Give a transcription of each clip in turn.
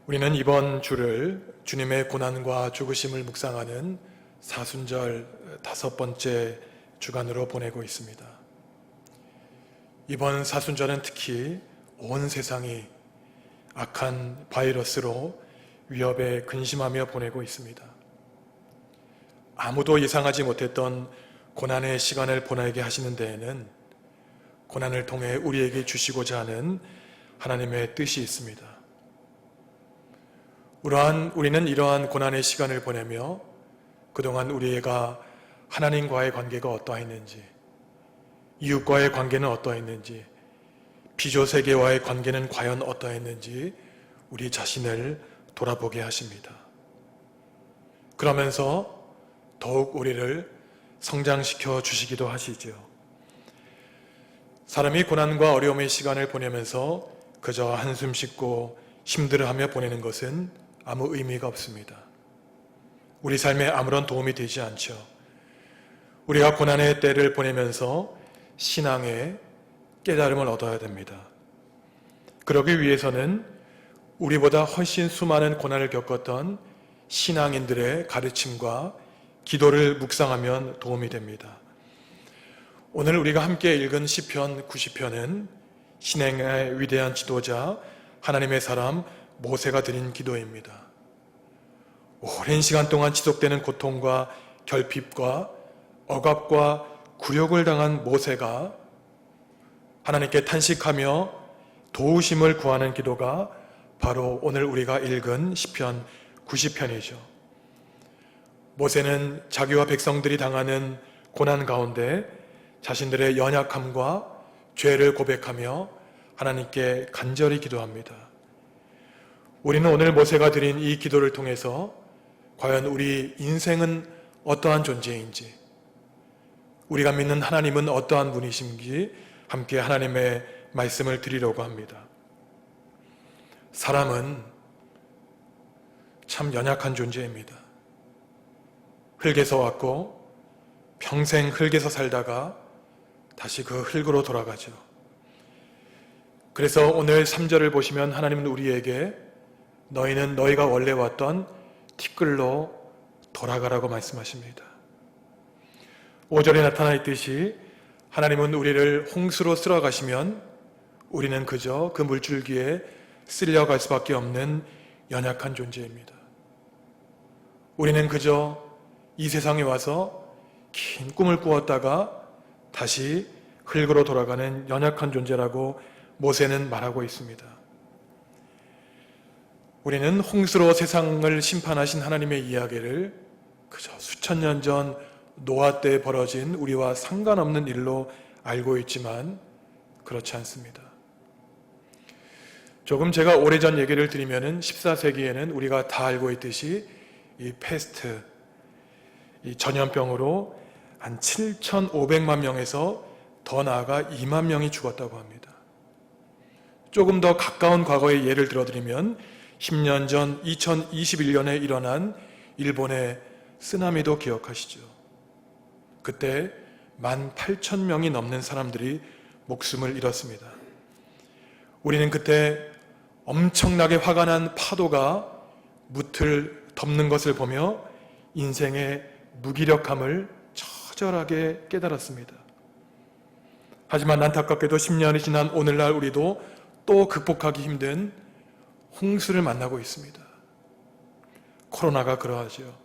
우리는 이번 주를 주님의 고난과 죽으심을 묵상하는 사순절 5번째 주간으로 보내고 있습니다. 이번 사순절은 특히 온 세상이 악한 바이러스로 위협에 근심하며 보내고 있습니다. 아무도 예상하지 못했던 고난의 시간을 보내게 하시는 데에는 고난을 통해 우리에게 주시고자 하는 하나님의 뜻이 있습니다. 우리는 이러한 고난의 시간을 보내며 그동안 우리가 하나님과의 관계가 어떠했는지, 이웃과의 관계는 어떠했는지, 비조세계와의 관계는 과연 어떠했는지 우리 자신을 돌아보게 하십니다. 그러면서 더욱 우리를 성장시켜 주시기도 하시지요. 사람이 고난과 어려움의 시간을 보내면서 그저 한숨 쉬고 힘들어하며 보내는 것은 아무 의미가 없습니다. 우리 삶에 아무런 도움이 되지 않죠. 우리가 고난의 때를 보내면서 신앙의 깨달음을 얻어야 됩니다. 그러기 위해서는 우리보다 훨씬 수많은 고난을 겪었던 신앙인들의 가르침과 기도를 묵상하면 도움이 됩니다. 오늘 우리가 함께 읽은 시편 90편은 신앙의 위대한 지도자 하나님의 사람 모세가 드린 기도입니다. 오랜 시간 동안 지속되는 고통과 결핍과 억압과 굴욕을 당한 모세가 하나님께 탄식하며 도우심을 구하는 기도가 바로 오늘 우리가 읽은 시편 90편이죠. 모세는 자기와 백성들이 당하는 고난 가운데 자신들의 연약함과 죄를 고백하며 하나님께 간절히 기도합니다. 우리는 오늘 모세가 드린 이 기도를 통해서 과연 우리 인생은 어떠한 존재인지, 우리가 믿는 하나님은 어떠한 분이신지 함께 하나님의 말씀을 드리려고 합니다. 사람은 참 연약한 존재입니다. 흙에서 왔고 평생 흙에서 살다가 다시 그 흙으로 돌아가죠. 그래서 오늘 3절을 보시면 하나님은 우리에게 너희는 너희가 원래 왔던 티끌로 돌아가라고 말씀하십니다. 5절에 나타나 있듯이 하나님은 우리를 홍수로 쓸어가시면 우리는 그저 그 물줄기에 쓸려갈 수밖에 없는 연약한 존재입니다. 우리는 그저 이 세상에 와서 긴 꿈을 꾸었다가 다시 흙으로 돌아가는 연약한 존재라고 모세는 말하고 있습니다. 우리는 홍수로 세상을 심판하신 하나님의 이야기를 그저 수천 년 전 노아 때 벌어진 우리와 상관없는 일로 알고 있지만 그렇지 않습니다. 조금 제가 오래전 얘기를 드리면은 14세기에는 우리가 다 알고 있듯이 이 패스트, 이 전염병으로 한 7,500만 명에서 더 나아가 2만 명이 죽었다고 합니다. 조금 더 가까운 과거의 예를 들어드리면 10년 전 2021년에 일어난 일본의 쓰나미도 기억하시죠? 그때 18,000명이 넘는 사람들이 목숨을 잃었습니다. 우리는 그때 엄청나게 화가 난 파도가 무틀 덮는 것을 보며 인생의 무기력함을 처절하게 깨달았습니다. 하지만 안타깝게도 10년이 지난 오늘날 우리도 또 극복하기 힘든 홍수를 만나고 있습니다. 코로나가 그러하죠.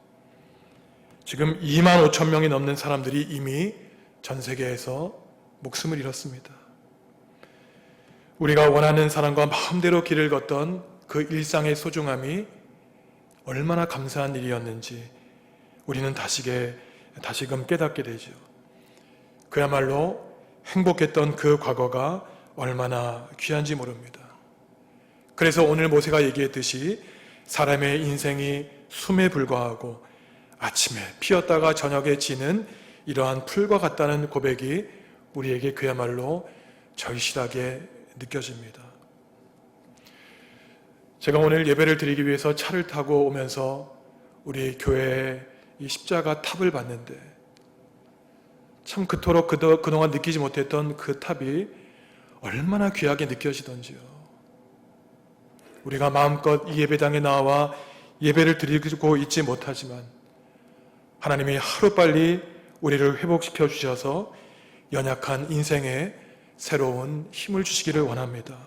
지금 2만 5천 명이 넘는 사람들이 이미 전 세계에서 목숨을 잃었습니다. 우리가 원하는 사람과 마음대로 길을 걷던 그 일상의 소중함이 얼마나 감사한 일이었는지 우리는 다시금 깨닫게 되죠. 그야말로 행복했던 그 과거가 얼마나 귀한지 모릅니다. 그래서 오늘 모세가 얘기했듯이 사람의 인생이 숨에 불과하고 아침에 피었다가 저녁에 지는 이러한 풀과 같다는 고백이 우리에게 그야말로 절실하게 느껴집니다. 제가 오늘 예배를 드리기 위해서 차를 타고 오면서 우리 교회에 이 십자가 탑을 봤는데 참 그토록 그동안 느끼지 못했던 그 탑이 얼마나 귀하게 느껴지던지요. 우리가 마음껏 이 예배당에 나와 예배를 드리고 있지 못하지만 하나님이 하루빨리 우리를 회복시켜 주셔서 연약한 인생에 새로운 힘을 주시기를 원합니다.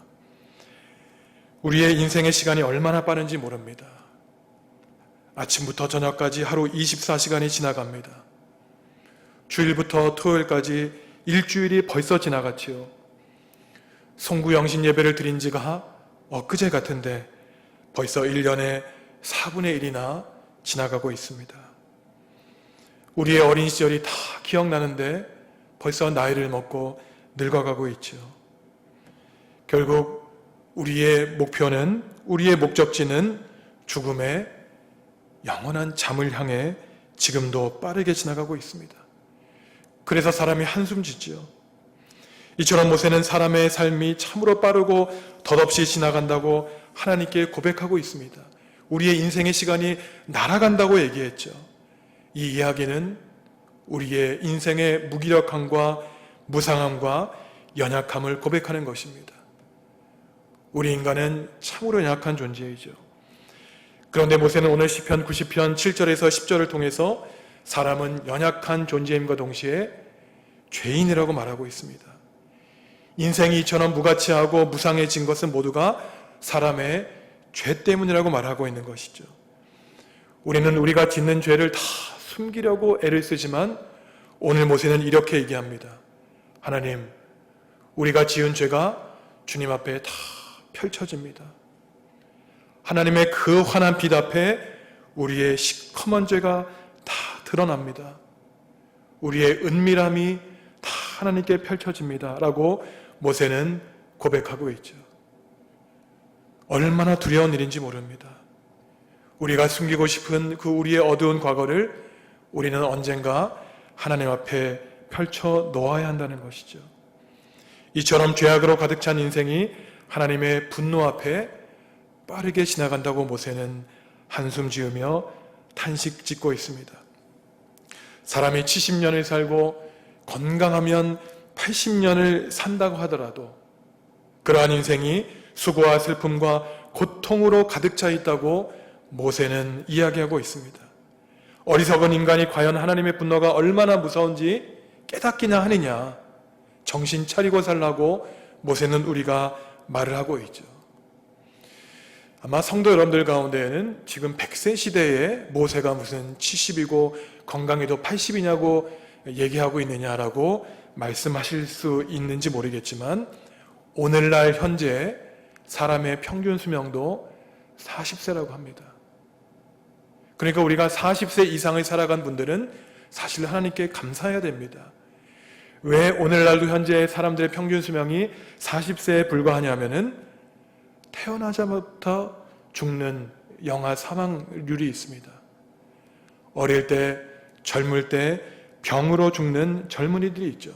우리의 인생의 시간이 얼마나 빠른지 모릅니다. 아침부터 저녁까지 하루 24시간이 지나갑니다. 주일부터 토요일까지 일주일이 벌써 지나갔지요. 송구영신 예배를 드린 지가 엊그제 같은데 벌써 1년의 4분의 1이나 지나가고 있습니다. 우리의 어린 시절이 다 기억나는데 벌써 나이를 먹고 늙어가고 있죠. 결국 우리의 목표는, 우리의 목적지는 죽음의 영원한 잠을 향해 지금도 빠르게 지나가고 있습니다. 그래서 사람이 한숨 짓지요. 이처럼 모세는 사람의 삶이 참으로 빠르고 덧없이 지나간다고 하나님께 고백하고 있습니다. 우리의 인생의 시간이 날아간다고 얘기했죠. 이 이야기는 우리의 인생의 무기력함과 무상함과 연약함을 고백하는 것입니다. 우리 인간은 참으로 연약한 존재이죠. 그런데 모세는 오늘 시편 90편 7절에서 10절을 통해서 사람은 연약한 존재임과 동시에 죄인이라고 말하고 있습니다. 인생이 이처럼 무가치하고 무상해진 것은 모두가 사람의 죄 때문이라고 말하고 있는 것이죠. 우리는 우리가 짓는 죄를 다 숨기려고 애를 쓰지만 오늘 모세는 이렇게 얘기합니다. 하나님, 우리가 지은 죄가 주님 앞에 다 펼쳐집니다. 하나님의 그 환한 빛 앞에 우리의 시커먼 죄가 다 드러납니다. 우리의 은밀함이 다 하나님께 펼쳐집니다. 라고 모세는 고백하고 있죠. 얼마나 두려운 일인지 모릅니다. 우리가 숨기고 싶은 그 우리의 어두운 과거를 우리는 언젠가 하나님 앞에 펼쳐 놓아야 한다는 것이죠. 이처럼 죄악으로 가득 찬 인생이 하나님의 분노 앞에 빠르게 지나간다고 모세는 한숨 지으며 탄식 짓고 있습니다. 사람이 70년을 살고 건강하면 80년을 산다고 하더라도 그러한 인생이 수고와 슬픔과 고통으로 가득 차 있다고 모세는 이야기하고 있습니다. 어리석은 인간이 과연 하나님의 분노가 얼마나 무서운지 깨닫기나 하느냐, 정신 차리고 살라고 모세는 우리가 말을 하고 있죠. 아마 성도 여러분들 가운데에는 지금 100세 시대에 모세가 무슨 70이고 건강해도 80이냐고 얘기하고 있느냐라고 말씀하실 수 있는지 모르겠지만 오늘날 현재 사람의 평균 수명도 40세라고 합니다. 그러니까 우리가 40세 이상을 살아간 분들은 사실 하나님께 감사해야 됩니다. 왜 오늘날도 현재 사람들의 평균 수명이 40세에 불과하냐면은 태어나자마자 죽는 영아 사망률이 있습니다. 어릴 때, 젊을 때 병으로 죽는 젊은이들이 있죠.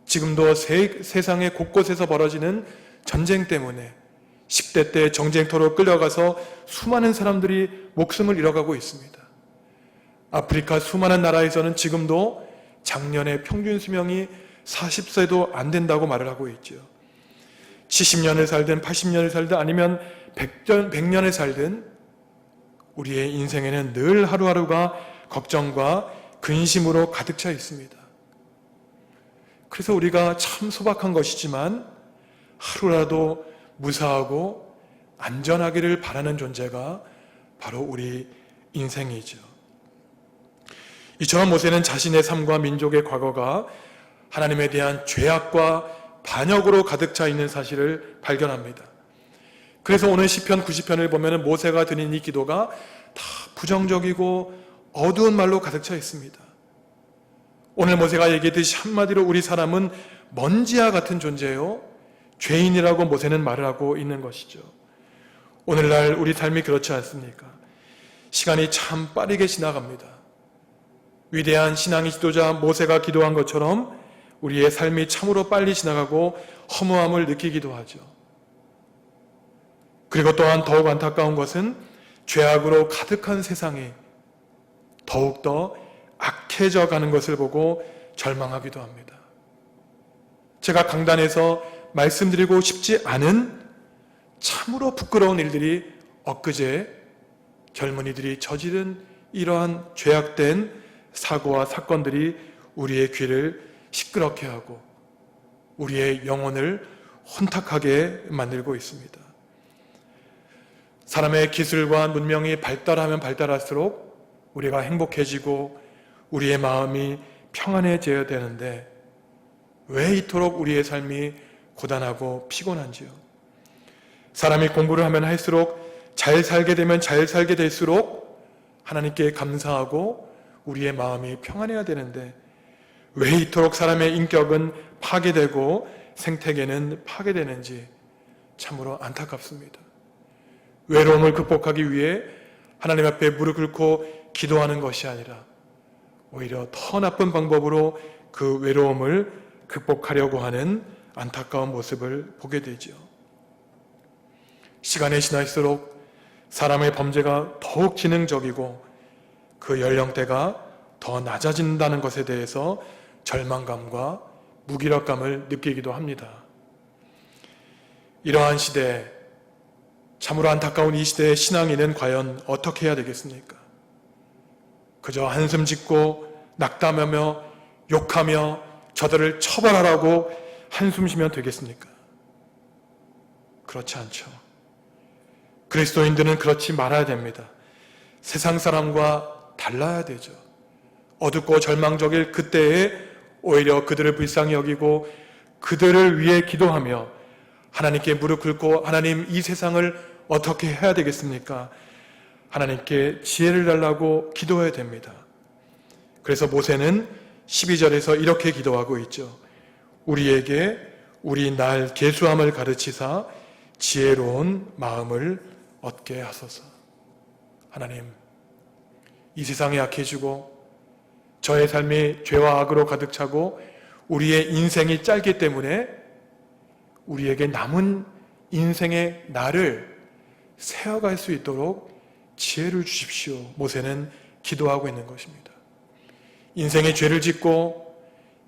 지금도 세상의 곳곳에서 벌어지는 전쟁 때문에 10대 때 정쟁터로 끌려가서 수많은 사람들이 목숨을 잃어가고 있습니다. 아프리카 수많은 나라에서는 지금도 작년에 평균 수명이 40세도 안 된다고 말을 하고 있죠. 70년을 살든 80년을 살든 아니면 100년을 살든 우리의 인생에는 늘 하루하루가 걱정과 근심으로 가득 차 있습니다. 그래서 우리가 참 소박한 것이지만 하루라도 무사하고 안전하기를 바라는 존재가 바로 우리 인생이죠. 이처럼 모세는 자신의 삶과 민족의 과거가 하나님에 대한 죄악과 반역으로 가득 차 있는 사실을 발견합니다. 그래서 오늘 시편 90편을 보면 모세가 드린 이 기도가 다 부정적이고 어두운 말로 가득 차 있습니다. 오늘 모세가 얘기했듯이 한마디로 우리 사람은 먼지와 같은 존재요, 죄인이라고 모세는 말을 하고 있는 것이죠. 오늘날 우리 삶이 그렇지 않습니까? 시간이 참 빠르게 지나갑니다. 위대한 신앙의 지도자 모세가 기도한 것처럼 우리의 삶이 참으로 빨리 지나가고 허무함을 느끼기도 하죠. 그리고 또한 더욱 안타까운 것은 죄악으로 가득한 세상이 더욱더 악해져 가는 것을 보고 절망하기도 합니다. 제가 강단에서 말씀드리고 싶지 않은 참으로 부끄러운 일들이 엊그제 젊은이들이 저지른 이러한 죄악된 사고와 사건들이 우리의 귀를 시끄럽게 하고 우리의 영혼을 혼탁하게 만들고 있습니다. 사람의 기술과 문명이 발달하면 발달할수록 우리가 행복해지고 우리의 마음이 평안해져야 되는데 왜 이토록 우리의 삶이 고단하고 피곤한지요? 사람이 공부를 하면 할수록 잘 살게 되면 잘 살게 될수록 하나님께 감사하고 우리의 마음이 평안해야 되는데 왜 이토록 사람의 인격은 파괴되고 생태계는 파괴되는지 참으로 안타깝습니다. 외로움을 극복하기 위해 하나님 앞에 무릎 꿇고 기도하는 것이 아니라 오히려 더 나쁜 방법으로 그 외로움을 극복하려고 하는 안타까운 모습을 보게 되죠. 시간이 지날수록 사람의 범죄가 더욱 지능적이고 그 연령대가 더 낮아진다는 것에 대해서 절망감과 무기력감을 느끼기도 합니다. 이러한 시대, 참으로 안타까운 이 시대의 신앙인은 과연 어떻게 해야 되겠습니까? 그저 한숨 짓고 낙담하며 욕하며 저들을 처벌하라고 한숨 쉬면 되겠습니까? 그렇지 않죠. 그리스도인들은 그렇지 말아야 됩니다. 세상 사람과 달라야 되죠. 어둡고 절망적일 그때에 오히려 그들을 불쌍히 여기고 그들을 위해 기도하며 하나님께 무릎 꿇고 하나님 이 세상을 어떻게 해야 되겠습니까? 하나님께 지혜를 달라고 기도해야 됩니다. 그래서 모세는 12절에서 이렇게 기도하고 있죠. 우리에게 우리 날 계수함을 가르치사 지혜로운 마음을 얻게 하소서. 하나님, 이 세상이 약해지고 저의 삶이 죄와 악으로 가득 차고 우리의 인생이 짧기 때문에 우리에게 남은 인생의 날을 세어갈 수 있도록 지혜를 주십시오. 모세는 기도하고 있는 것입니다. 인생의 죄를 짓고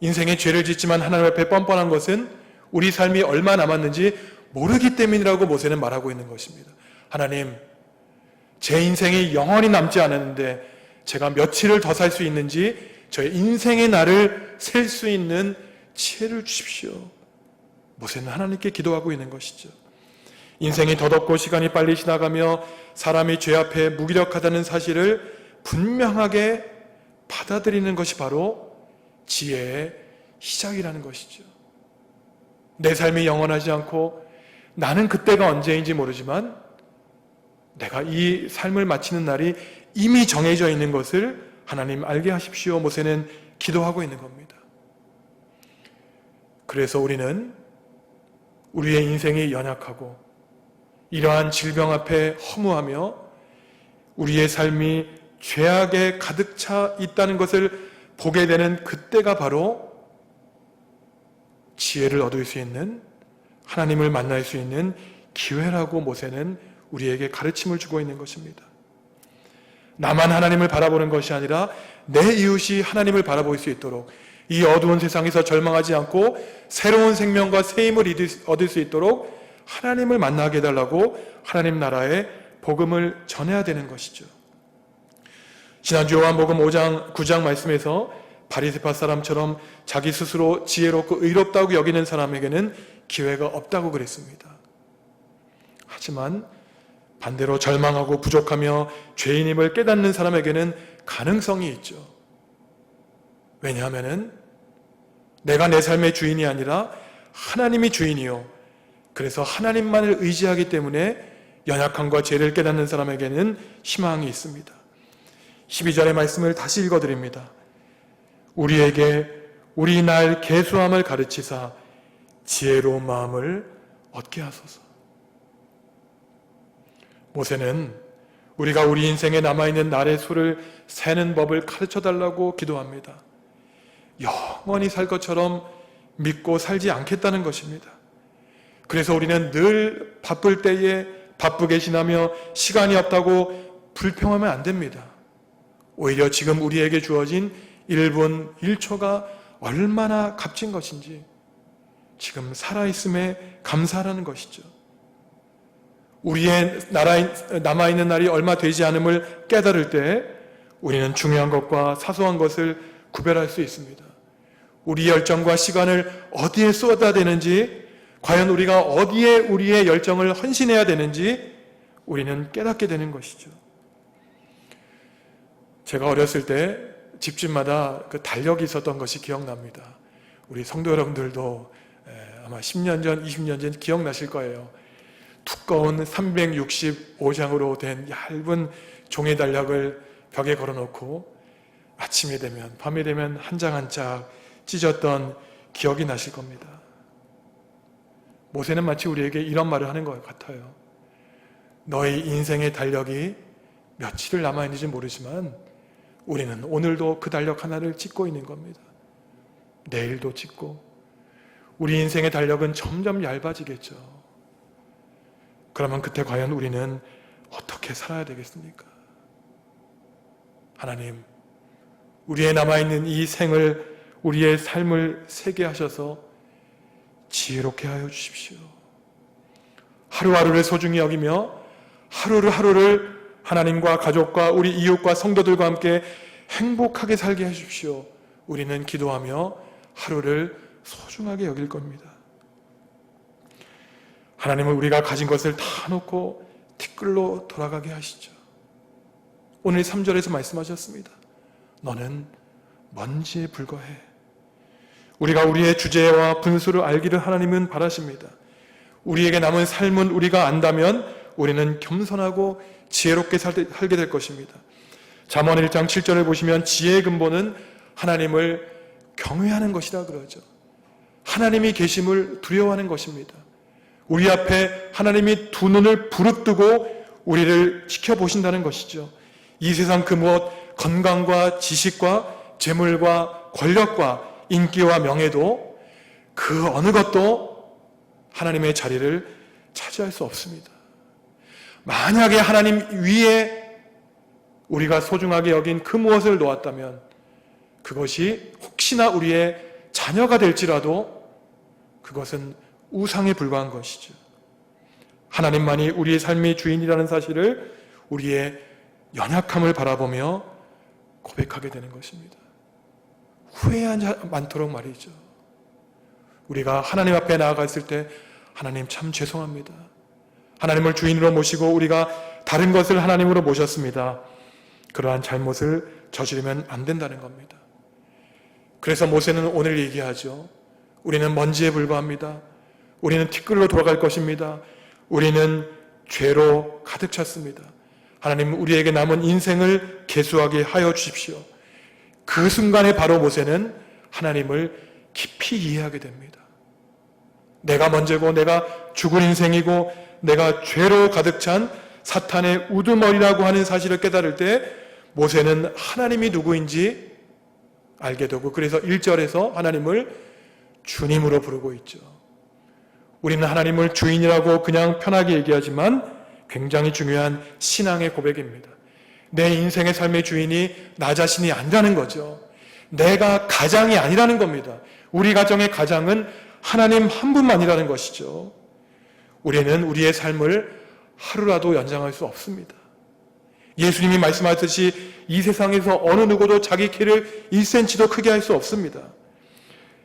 인생의 죄를 짓지만 하나님 앞에 뻔뻔한 것은 우리 삶이 얼마 남았는지 모르기 때문이라고 모세는 말하고 있는 것입니다. 하나님, 제 인생이 영원히 남지 않았는데 제가 며칠을 더 살 수 있는지 저의 인생의 날을 셀 수 있는 지혜를 주십시오. 모세는 하나님께 기도하고 있는 것이죠. 인생이 더덥고 시간이 빨리 지나가며 사람이 죄 앞에 무기력하다는 사실을 분명하게 받아들이는 것이 바로 지혜의 시작이라는 것이죠. 내 삶이 영원하지 않고 나는 그때가 언제인지 모르지만 내가 이 삶을 마치는 날이 이미 정해져 있는 것을 하나님 알게 하십시오. 모세는 기도하고 있는 겁니다. 그래서 우리는 우리의 인생이 연약하고 이러한 질병 앞에 허무하며 우리의 삶이 죄악에 가득 차 있다는 것을 보게 되는 그때가 바로 지혜를 얻을 수 있는, 하나님을 만날 수 있는 기회라고 모세는 우리에게 가르침을 주고 있는 것입니다. 나만 하나님을 바라보는 것이 아니라 내 이웃이 하나님을 바라볼 수 있도록 이 어두운 세상에서 절망하지 않고 새로운 생명과 새 힘을 얻을 수 있도록 하나님을 만나게 해달라고 하나님 나라의 복음을 전해야 되는 것이죠. 지난주 요한복음 5장 9장 말씀에서 바리새파 사람처럼 자기 스스로 지혜롭고 의롭다고 여기는 사람에게는 기회가 없다고 그랬습니다. 하지만 반대로 절망하고 부족하며 죄인임을 깨닫는 사람에게는 가능성이 있죠. 왜냐하면 내가 내 삶의 주인이 아니라 하나님이 주인이요, 그래서 하나님만을 의지하기 때문에 연약함과 죄를 깨닫는 사람에게는 희망이 있습니다. 12절의 말씀을 다시 읽어드립니다. 우리에게 우리 날 계수함을 가르치사 지혜로운 마음을 얻게 하소서. 모세는 우리가 우리 인생에 남아있는 날의 수를 세는 법을 가르쳐달라고 기도합니다. 영원히 살 것처럼 믿고 살지 않겠다는 것입니다. 그래서 우리는 늘 바쁠 때에 바쁘게 지나며 시간이 없다고 불평하면 안 됩니다. 오히려 지금 우리에게 주어진 1분 1초가 얼마나 값진 것인지 지금 살아있음에 감사하라는 것이죠. 우리의 나라에 남아있는 날이 얼마 되지 않음을 깨달을 때 우리는 중요한 것과 사소한 것을 구별할 수 있습니다. 우리 열정과 시간을 어디에 쏟아야 되는지, 과연 우리가 어디에 우리의 열정을 헌신해야 되는지 우리는 깨닫게 되는 것이죠. 제가 어렸을 때 집집마다 그 달력이 있었던 것이 기억납니다. 우리 성도 여러분들도 아마 10년 전, 20년 전 기억나실 거예요. 두꺼운 365장으로 된 얇은 종이 달력을 벽에 걸어놓고 아침이 되면, 밤이 되면 한 장 한 장 찢었던 기억이 나실 겁니다. 모세는 마치 우리에게 이런 말을 하는 것 같아요. 너희 인생의 달력이 며칠을 남아있는지 모르지만 우리는 오늘도 그 달력 하나를 찢고 있는 겁니다. 내일도 찢고 우리 인생의 달력은 점점 얇아지겠죠. 그러면 그때 과연 우리는 어떻게 살아야 되겠습니까? 하나님, 우리의 남아있는 이 생을, 우리의 삶을 세게 하셔서 지혜롭게 하여 주십시오. 하루하루를 소중히 여기며 하루를 하나님과 가족과 우리 이웃과 성도들과 함께 행복하게 살게 해주십시오. 우리는 기도하며 하루를 소중하게 여길 겁니다. 하나님은 우리가 가진 것을 다 놓고 티끌로 돌아가게 하시죠. 오늘 3절에서 말씀하셨습니다. 너는 먼지에 불과해. 우리가 우리의 주제와 분수를 알기를 하나님은 바라십니다. 우리에게 남은 삶은 우리가 안다면 우리는 겸손하고 지혜롭게 살게 될 것입니다. 잠언 1장 7절을 보시면 지혜의 근본은 하나님을 경외하는 것이라 그러죠. 하나님이 계심을 두려워하는 것입니다. 우리 앞에 하나님이 두 눈을 부릅뜨고 우리를 지켜보신다는 것이죠. 이 세상 그 무엇, 건강과 지식과 재물과 권력과 인기와 명예도 그 어느 것도 하나님의 자리를 차지할 수 없습니다. 만약에 하나님 위에 우리가 소중하게 여긴 그 무엇을 놓았다면 그것이 혹시나 우리의 자녀가 될지라도 그것은 우상에 불과한 것이죠. 하나님만이 우리의 삶의 주인이라는 사실을 우리의 연약함을 바라보며 고백하게 되는 것입니다. 후회하지 않도록 말이죠. 우리가 하나님 앞에 나아갔을 때 하나님 참 죄송합니다. 하나님을 주인으로 모시고 우리가 다른 것을 하나님으로 모셨습니다. 그러한 잘못을 저지르면 안 된다는 겁니다. 그래서 모세는 오늘 얘기하죠. 우리는 먼지에 불과합니다. 우리는 티끌로 돌아갈 것입니다. 우리는 죄로 가득 찼습니다. 하나님 우리에게 남은 인생을 계수하게 하여 주십시오. 그 순간에 바로 모세는 하나님을 깊이 이해하게 됩니다. 내가 먼저고 내가 죽을 인생이고 내가 죄로 가득 찬 사탄의 우두머리라고 하는 사실을 깨달을 때 모세는 하나님이 누구인지 알게 되고 그래서 1절에서 하나님을 주님으로 부르고 있죠. 우리는 하나님을 주인이라고 그냥 편하게 얘기하지만 굉장히 중요한 신앙의 고백입니다. 내 인생의 삶의 주인이 나 자신이 아니라는 거죠. 내가 가장이 아니라는 겁니다. 우리 가정의 가장은 하나님 한 분만이라는 것이죠. 우리는 우리의 삶을 하루라도 연장할 수 없습니다. 예수님이 말씀하셨듯이 이 세상에서 어느 누구도 자기 키를 1cm도 크게 할 수 없습니다.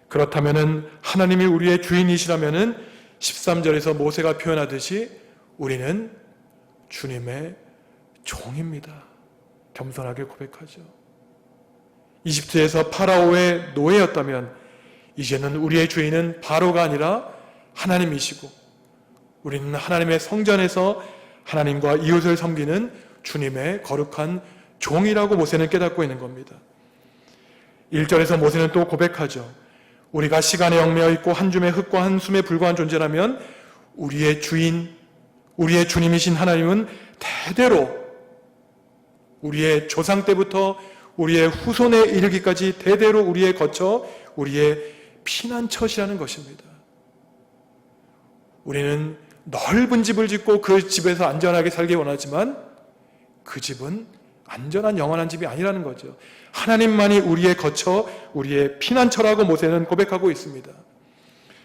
그렇다면 하나님이 우리의 주인이시라면 13절에서 모세가 표현하듯이 우리는 주님의 종입니다. 겸손하게 고백하죠. 이집트에서 파라오의 노예였다면 이제는 우리의 주인은 바로가 아니라 하나님이시고 우리는 하나님의 성전에서 하나님과 이웃을 섬기는 주님의 거룩한 종이라고 모세는 깨닫고 있는 겁니다. 1절에서 모세는 또 고백하죠. 우리가 시간에 얽매여 있고 한 줌의 흙과 한 숨에 불과한 존재라면 우리의 주인, 우리의 주님이신 하나님은 대대로 우리의 조상 때부터 우리의 후손에 이르기까지 대대로 우리에 거쳐 우리의 피난처시라는 것입니다. 우리는 넓은 집을 짓고 그 집에서 안전하게 살기 원하지만 그 집은 안전한 영원한 집이 아니라는 거죠. 하나님만이 우리에 거쳐 우리의 피난처라고 모세는 고백하고 있습니다.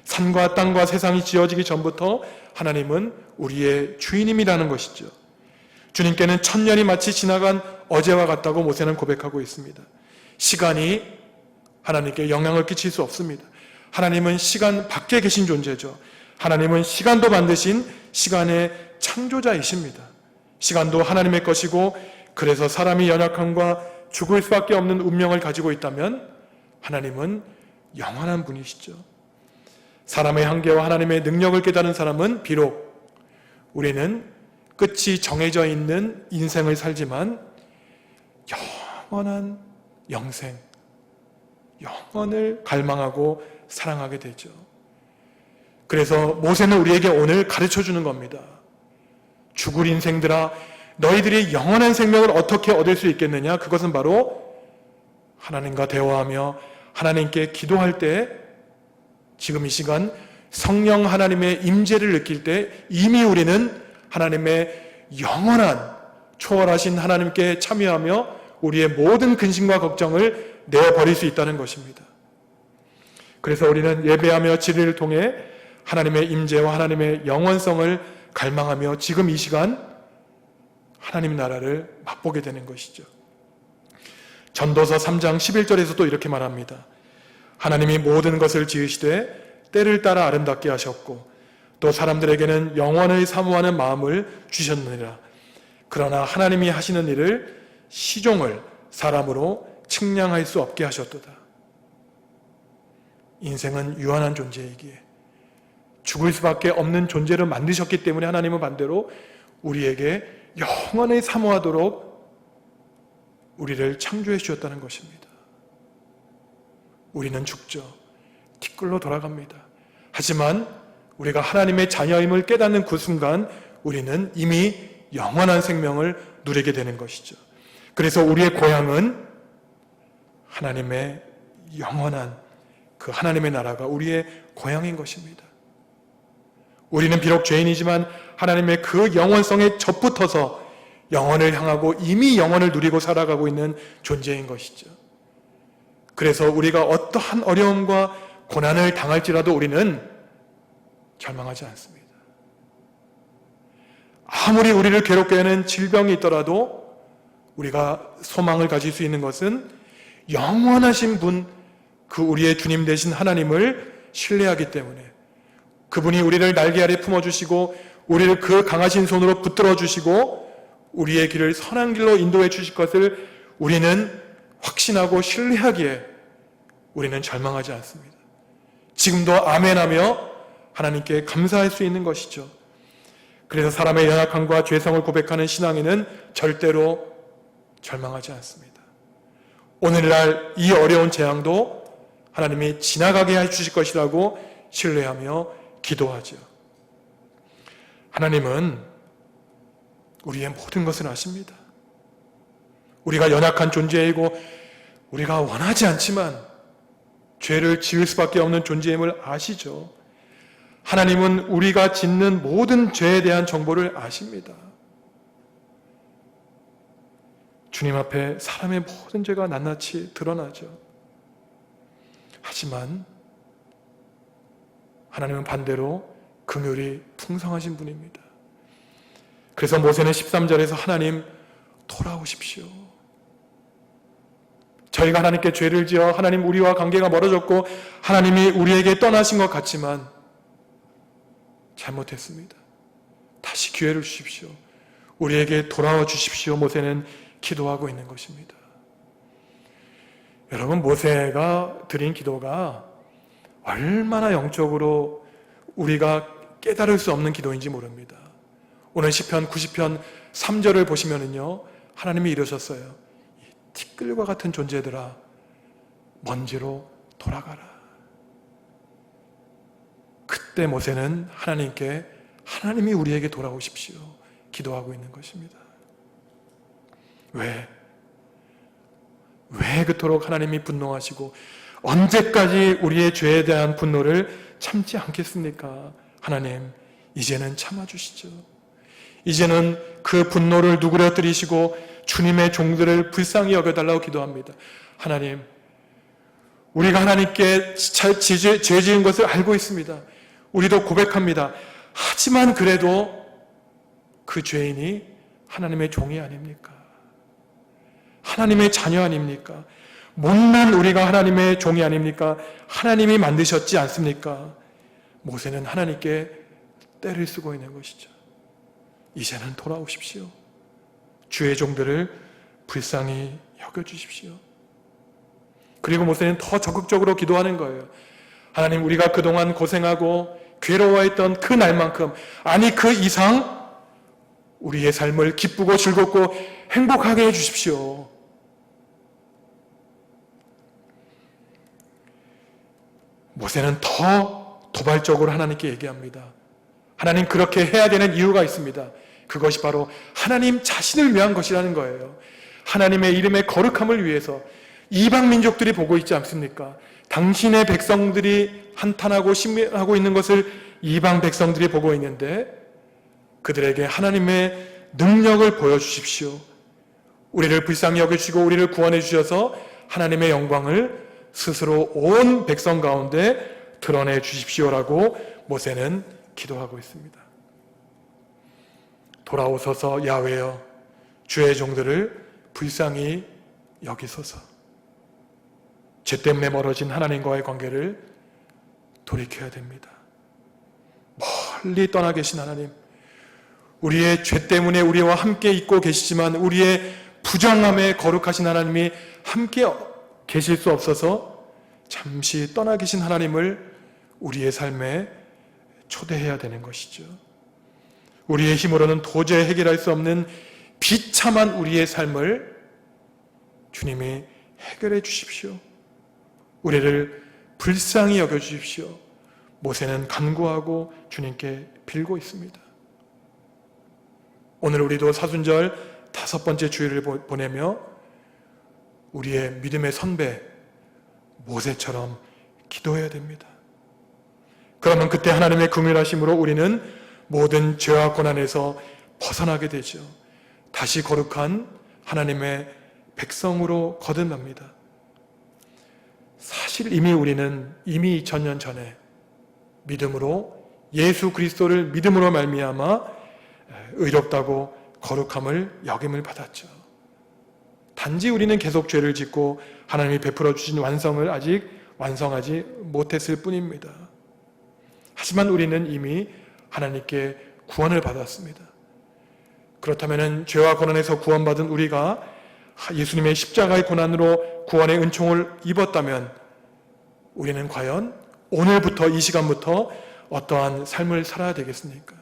산과 땅과 세상이 지어지기 전부터 하나님은 우리의 주인님이라는 것이죠. 주님께는 천년이 마치 지나간 어제와 같다고 모세는 고백하고 있습니다. 시간이 하나님께 영향을 끼칠 수 없습니다. 하나님은 시간 밖에 계신 존재죠. 하나님은 시간도 만드신 시간의 창조자이십니다. 시간도 하나님의 것이고, 그래서 사람이 연약함과 죽을 수밖에 없는 운명을 가지고 있다면 하나님은 영원한 분이시죠. 사람의 한계와 하나님의 능력을 깨달은 사람은 비록 우리는 끝이 정해져 있는 인생을 살지만 영원한 영생, 영원을 갈망하고 사랑하게 되죠. 그래서 모세는 우리에게 오늘 가르쳐 주는 겁니다. 죽을 인생들아, 너희들이 영원한 생명을 어떻게 얻을 수 있겠느냐? 그것은 바로 하나님과 대화하며 하나님께 기도할 때, 지금 이 시간 성령 하나님의 임재를 느낄 때 이미 우리는 하나님의 영원한 초월하신 하나님께 참여하며 우리의 모든 근심과 걱정을 내어버릴 수 있다는 것입니다. 그래서 우리는 예배하며 지리를 통해 하나님의 임재와 하나님의 영원성을 갈망하며 지금 이 시간 하나님 나라를 맛보게 되는 것이죠. 전도서 3장 11절에서도 이렇게 말합니다. 하나님이 모든 것을 지으시되 때를 따라 아름답게 하셨고 또 사람들에게는 영원을 사모하는 마음을 주셨느니라. 그러나 하나님이 하시는 일을 시종을 사람으로 측량할 수 없게 하셨도다. 인생은 유한한 존재이기에 죽을 수밖에 없는 존재를 만드셨기 때문에 하나님은 반대로 우리에게 영원히 사모하도록 우리를 창조해 주셨다는 것입니다. 우리는 죽죠. 티끌로 돌아갑니다. 하지만 우리가 하나님의 자녀임을 깨닫는 그 순간 우리는 이미 영원한 생명을 누리게 되는 것이죠. 그래서 우리의 고향은 하나님의 영원한 그 하나님의 나라가 우리의 고향인 것입니다. 우리는 비록 죄인이지만 하나님의 그 영원성에 접붙어서 영원을 향하고 이미 영원을 누리고 살아가고 있는 존재인 것이죠. 그래서 우리가 어떠한 어려움과 고난을 당할지라도 우리는 절망하지 않습니다. 아무리 우리를 괴롭게 하는 질병이 있더라도 우리가 소망을 가질 수 있는 것은 영원하신 분, 그 우리의 주님 되신 하나님을 신뢰하기 때문에 그분이 우리를 날개 아래 품어주시고 우리를 그 강하신 손으로 붙들어 주시고 우리의 길을 선한 길로 인도해 주실 것을 우리는 확신하고 신뢰하기에 우리는 절망하지 않습니다. 지금도 아멘하며 하나님께 감사할 수 있는 것이죠. 그래서 사람의 연약함과 죄성을 고백하는 신앙인은 절대로 절망하지 않습니다. 오늘날 이 어려운 재앙도 하나님이 지나가게 해주실 것이라고 신뢰하며 기도하죠. 하나님은 우리의 모든 것을 아십니다. 우리가 연약한 존재이고 우리가 원하지 않지만 죄를 지을 수밖에 없는 존재임을 아시죠. 하나님은 우리가 짓는 모든 죄에 대한 정보를 아십니다. 주님 앞에 사람의 모든 죄가 낱낱이 드러나죠. 하지만 하나님은 반대로 긍휼이 풍성하신 분입니다. 그래서 모세는 13절에서 하나님 돌아오십시오. 저희가 하나님께 죄를 지어 하나님 우리와 관계가 멀어졌고 하나님이 우리에게 떠나신 것 같지만 잘못했습니다. 다시 기회를 주십시오. 우리에게 돌아와 주십시오. 모세는 기도하고 있는 것입니다. 여러분, 모세가 드린 기도가 얼마나 영적으로 우리가 깨달을 수 없는 기도인지 모릅니다. 오늘 시편 90편 3절을 보시면은요, 하나님이 이러셨어요. 이 티끌과 같은 존재들아, 먼지로 돌아가라. 그때 모세는 하나님께 하나님이 우리에게 돌아오십시오 기도하고 있는 것입니다. 왜 그토록 하나님이 분노하시고 언제까지 우리의 죄에 대한 분노를 참지 않겠습니까? 하나님, 이제는 참아주시죠. 이제는 그 분노를 누그러뜨리시고 주님의 종들을 불쌍히 여겨달라고 기도합니다. 하나님, 우리가 하나님께 죄 지은 것을 알고 있습니다. 우리도 고백합니다. 하지만 그래도 그 죄인이 하나님의 종이 아닙니까? 하나님의 자녀 아닙니까? 못난 우리가 하나님의 종이 아닙니까? 하나님이 만드셨지 않습니까? 모세는 하나님께 떼를 쓰고 있는 것이죠. 이제는 돌아오십시오. 주의 종들을 불쌍히 여겨주십시오. 그리고 모세는 더 적극적으로 기도하는 거예요. 하나님, 우리가 그동안 고생하고 괴로워했던 그 날만큼, 아니 그 이상 우리의 삶을 기쁘고 즐겁고 행복하게 해주십시오. 모세는 더 도발적으로 하나님께 얘기합니다. 하나님, 그렇게 해야 되는 이유가 있습니다. 그것이 바로 하나님 자신을 위한 것이라는 거예요. 하나님의 이름의 거룩함을 위해서. 이방 민족들이 보고 있지 않습니까? 당신의 백성들이 한탄하고 신음하고 있는 것을 이방 백성들이 보고 있는데 그들에게 하나님의 능력을 보여주십시오. 우리를 불쌍히 여겨주시고 우리를 구원해 주셔서 하나님의 영광을 스스로 온 백성 가운데 드러내 주십시오라고 모세는 기도하고 있습니다. 돌아오소서 야훼여, 주의 종들을 불쌍히 여기소서. 죄 때문에 멀어진 하나님과의 관계를 돌이켜야 됩니다. 멀리 떠나 계신 하나님, 우리의 죄 때문에 우리와 함께 있고 계시지만 우리의 부정함에 거룩하신 하나님이 함께 계실 수 없어서 잠시 떠나 계신 하나님을 우리의 삶에 초대해야 되는 것이죠. 우리의 힘으로는 도저히 해결할 수 없는 비참한 우리의 삶을 주님이 해결해 주십시오. 우리를 불쌍히 여겨주십시오. 모세는 간구하고 주님께 빌고 있습니다. 오늘 우리도 사순절 5번째 주일을 보내며 우리의 믿음의 선배 모세처럼 기도해야 됩니다. 그러면 그때 하나님의 긍휼하심으로 우리는 모든 죄와 고난에서 벗어나게 되죠. 다시 거룩한 하나님의 백성으로 거듭납니다. 사실 우리는 이미 2000년 전에 믿음으로 예수 그리스도를 믿음으로 말미암아 의롭다고 거룩함을 여김을 받았죠. 단지 우리는 계속 죄를 짓고 하나님이 베풀어 주신 완성을 아직 완성하지 못했을 뿐입니다. 하지만 우리는 이미 하나님께 구원을 받았습니다. 그렇다면 죄와 고난에서 구원받은 우리가 예수님의 십자가의 고난으로 구원의 은총을 입었다면 우리는 과연 오늘부터 이 시간부터 어떠한 삶을 살아야 되겠습니까?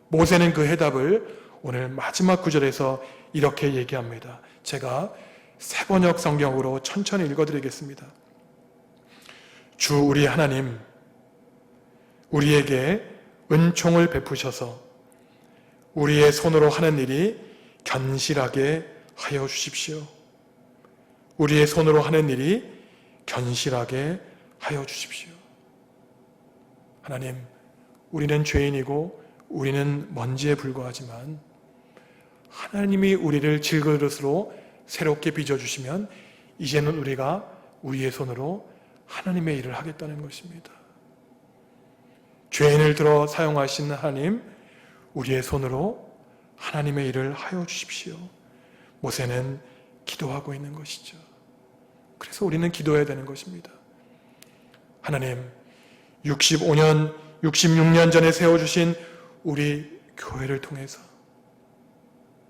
모세는 그 해답을 오늘 마지막 구절에서 이렇게 얘기합니다. 제가 새번역 성경으로 천천히 읽어드리겠습니다. 주 우리 하나님, 우리에게 은총을 베푸셔서 우리의 손으로 하는 일이 견실하게 하여 주십시오. 우리의 손으로 하는 일이 견실하게 하여 주십시오. 하나님, 우리는 죄인이고 우리는 먼지에 불과하지만 하나님이 우리를 질그릇으로 새롭게 빚어주시면 이제는 우리가 우리의 손으로 하나님의 일을 하겠다는 것입니다. 죄인을 들어 사용하신 하나님, 우리의 손으로 하나님의 일을 하여 주십시오. 모세는 기도하고 있는 것이죠. 그래서 우리는 기도해야 되는 것입니다. 하나님, 65년, 66년 전에 세워주신 우리 교회를 통해서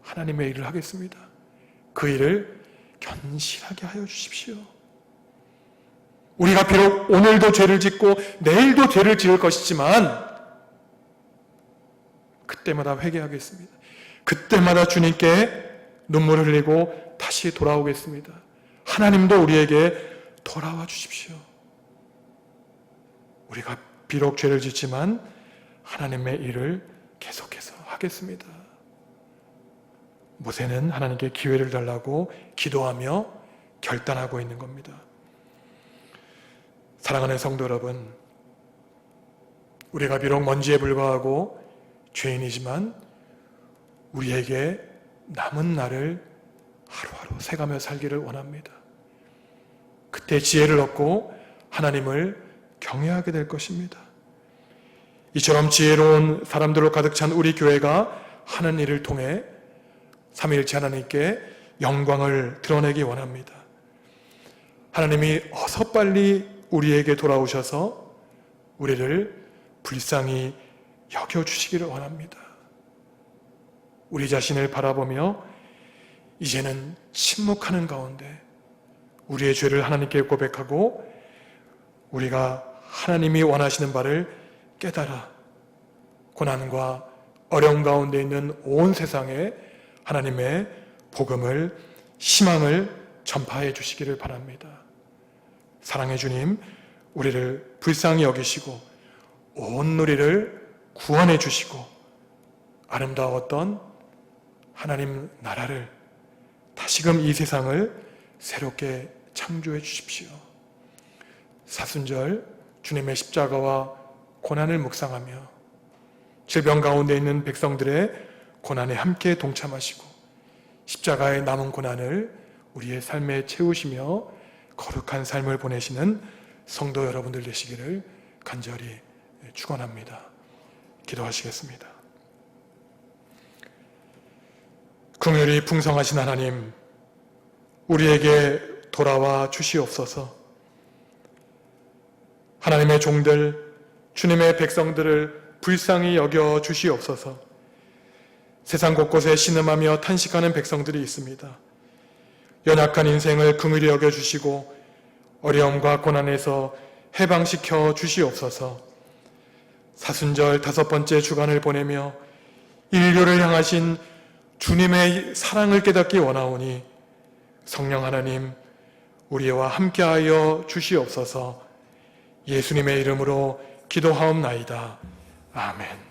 하나님의 일을 하겠습니다. 그 일을 견실하게 하여 주십시오. 우리가 비록 오늘도 죄를 짓고 내일도 죄를 지을 것이지만 그때마다 회개하겠습니다. 그때마다 주님께 눈물을 흘리고 다시 돌아오겠습니다. 하나님도 우리에게 돌아와 주십시오. 우리가 비록 죄를 짓지만 하나님의 일을 계속해서 하겠습니다. 모세는 하나님께 기회를 달라고 기도하며 결단하고 있는 겁니다. 사랑하는 성도 여러분, 우리가 비록 먼지에 불과하고 죄인이지만 우리에게 남은 날을 하루하루 새가며 살기를 원합니다. 그때 지혜를 얻고 하나님을 경외하게 될 것입니다. 이처럼 지혜로운 사람들로 가득 찬 우리 교회가 하는 일을 통해 삼위일체 하나님께 영광을 드러내기 원합니다. 하나님이 어서 빨리 우리에게 돌아오셔서 우리를 불쌍히 여겨주시기를 원합니다. 우리 자신을 바라보며 이제는 침묵하는 가운데 우리의 죄를 하나님께 고백하고 우리가 하나님이 원하시는 바를 깨달아 고난과 어려움 가운데 있는 온 세상에 하나님의 복음을, 희망을 전파해 주시기를 바랍니다. 사랑의 주님, 우리를 불쌍히 여기시고 온 우리를 구원해 주시고 아름다웠던 하나님 나라를 다시금 이 세상을 새롭게 창조해 주십시오. 사순절 주님의 십자가와 고난을 묵상하며 질병 가운데 있는 백성들의 고난에 함께 동참하시고 십자가의 남은 고난을 우리의 삶에 채우시며 거룩한 삶을 보내시는 성도 여러분들 되시기를 간절히 축원합니다. 기도하시겠습니다. 긍휼이 풍성하신 하나님, 우리에게 돌아와 주시옵소서. 하나님의 종들, 주님의 백성들을 불쌍히 여겨 주시옵소서. 세상 곳곳에 신음하며 탄식하는 백성들이 있습니다. 연약한 인생을 긍휼히 여겨 주시고 어려움과 고난에서 해방시켜 주시옵소서. 사순절 5번째 주간을 보내며 인류를 향하신 주님의 사랑을 깨닫기 원하오니 성령 하나님, 우리와 함께하여 주시옵소서. 예수님의 이름으로 기도하옵나이다. 아멘.